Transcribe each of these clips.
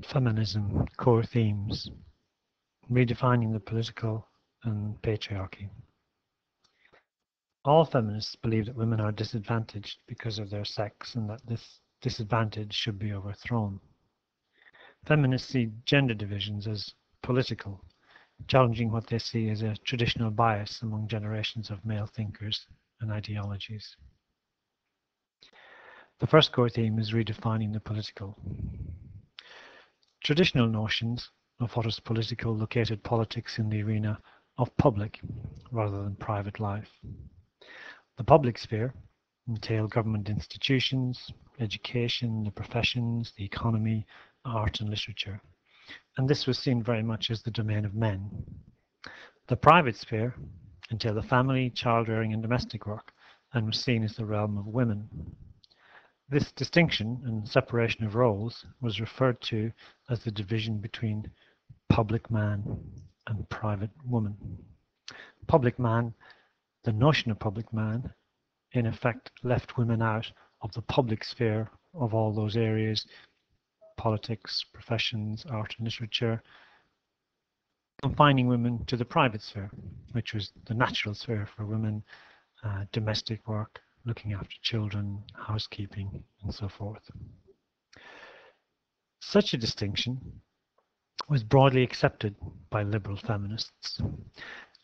Feminism, core themes, redefining the political and patriarchy. All feminists believe that women are disadvantaged because of their sex and that this disadvantage should be overthrown. Feminists see gender divisions as political, challenging what they see as a traditional bias among generations of male thinkers and ideologies. The first core theme is redefining the political. Traditional notions of what is political located politics in the arena of public rather than private life. The public sphere entailed government institutions, education, the professions, the economy, art and literature, and this was seen very much as the domain of men. The private sphere entailed the family, child-rearing and domestic work, and was seen as the realm of women. This distinction and separation of roles was referred to as the division between public man and private woman. Public man, the notion of public man, in effect left women out of the public sphere of all those areas, politics, professions, art and literature, confining women to the private sphere, which was the natural sphere for women, domestic work, looking after children, housekeeping, and so forth. Such a distinction was broadly accepted by liberal feminists.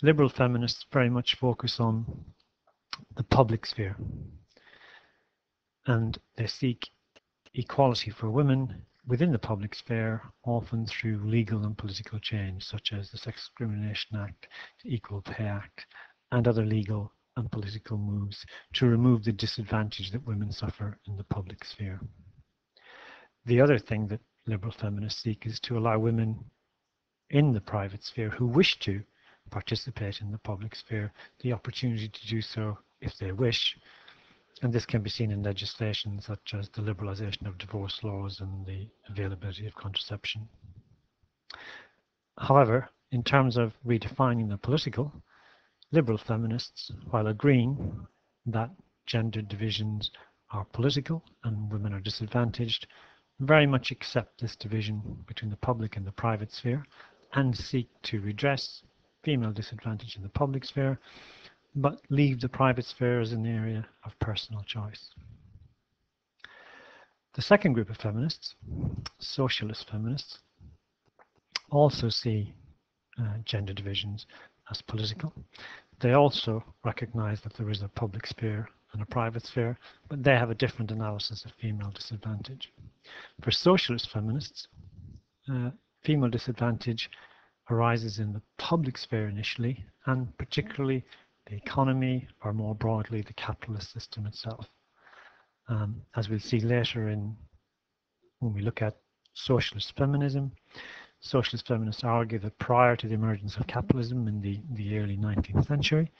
Liberal feminists very much focus on the public sphere, and they seek equality for women within the public sphere, often through legal and political change, such as the Sex Discrimination Act, the Equal Pay Act, and other legal and political moves to remove the disadvantage that women suffer in the public sphere. The other thing that liberal feminists seek is to allow women in the private sphere who wish to participate in the public sphere the opportunity to do so if they wish, and this can be seen in legislation such as the liberalisation of divorce laws and the availability of contraception. However, in terms of redefining the political, liberal feminists, while agreeing that gender divisions are political and women are disadvantaged, very much accept this division between the public and the private sphere and seek to redress female disadvantage in the public sphere, but leave the private sphere as an area of personal choice. The second group of feminists, socialist feminists, also see gender divisions as political. They also recognize that there is a public sphere and a private sphere, but they have a different analysis of female disadvantage. For socialist feminists, female disadvantage arises in the public sphere initially, and particularly the economy, or more broadly, the capitalist system itself. As we'll see later when we look at socialist feminism, socialist feminists argue that prior to the emergence of capitalism in the early 19th century,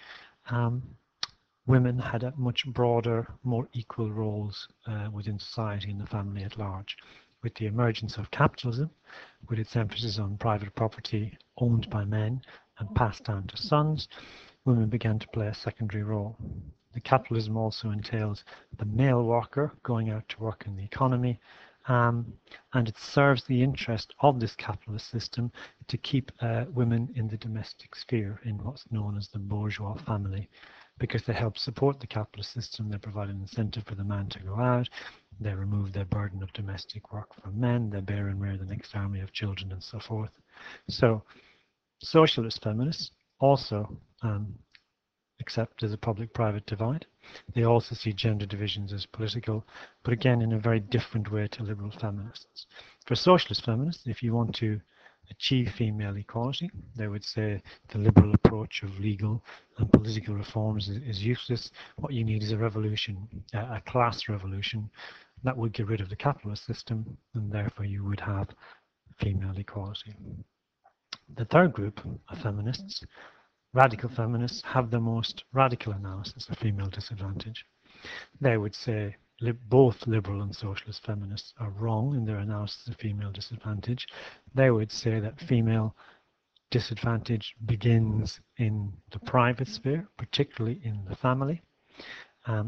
women had a much broader, more equal roles within society and the family at large. With the emergence of capitalism, with its emphasis on private property owned by men and passed down to sons, women began to play a secondary role. The capitalism also entails the male worker going out to work in the economy, and it serves the interest of this capitalist system to keep women in the domestic sphere, in what's known as the bourgeois family, because they help support the capitalist system. They provide an incentive for the man to go out, they remove their burden of domestic work from men, they bear and rear the next army of children, and so forth. So socialist feminists also accept there's a public-private divide. They also see gender divisions as political, but again in a very different way to liberal feminists. For socialist feminists, if you want to achieve female equality, they would say the liberal approach of legal and political reforms is useless. What you need is a revolution, a class revolution that would get rid of the capitalist system, and therefore you would have female equality. The third group of feminists, radical feminists, have the most radical analysis of female disadvantage. They would say both liberal and socialist feminists are wrong in their analysis of female disadvantage. They would say that female disadvantage begins in the private sphere, particularly in the family,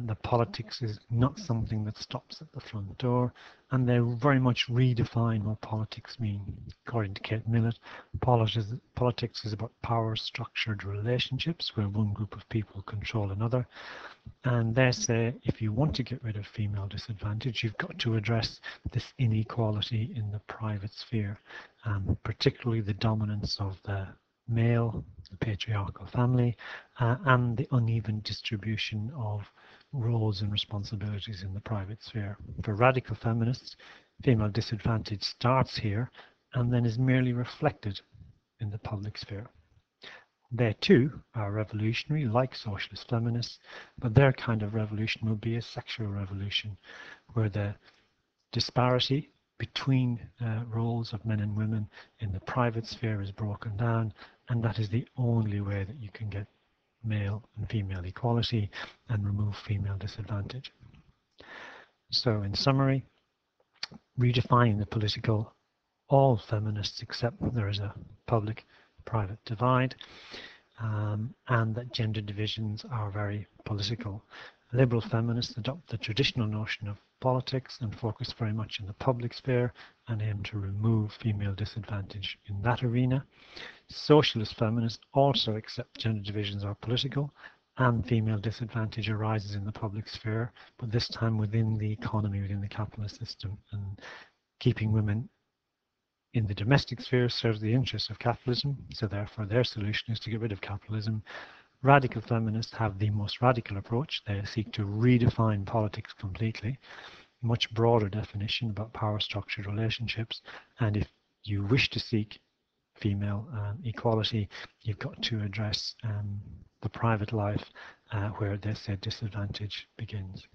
The politics is not something that stops at the front door, and they very much redefine what politics mean. According to Kate Millett, politics is about power-structured relationships where one group of people control another. And they say if you want to get rid of female disadvantage, you've got to address this inequality in the private sphere, particularly the dominance of the male, the patriarchal family, and the uneven distribution of roles and responsibilities in the private sphere. For radical feminists, female disadvantage starts here and then is merely reflected in the public sphere. They too are revolutionary, like socialist feminists, but their kind of revolution will be a sexual revolution, where the disparity between roles of men and women in the private sphere is broken down, and that is the only way that you can get male and female equality and remove female disadvantage. So in summary, redefining the political, all feminists accept there is a public-private divide, and that gender divisions are very political. Liberal feminists adopt the traditional notion of politics and focus very much in the public sphere and aim to remove female disadvantage in that arena. Socialist feminists also accept gender divisions are political and female disadvantage arises in the public sphere, but this time within the economy, within the capitalist system, and keeping women in the domestic sphere serves the interests of capitalism, so therefore their solution is to get rid of capitalism. Radical feminists have the most radical approach. They seek to redefine politics completely, much broader definition about power structured relationships, and if you wish to seek female equality, you've got to address the private life where they say disadvantage begins.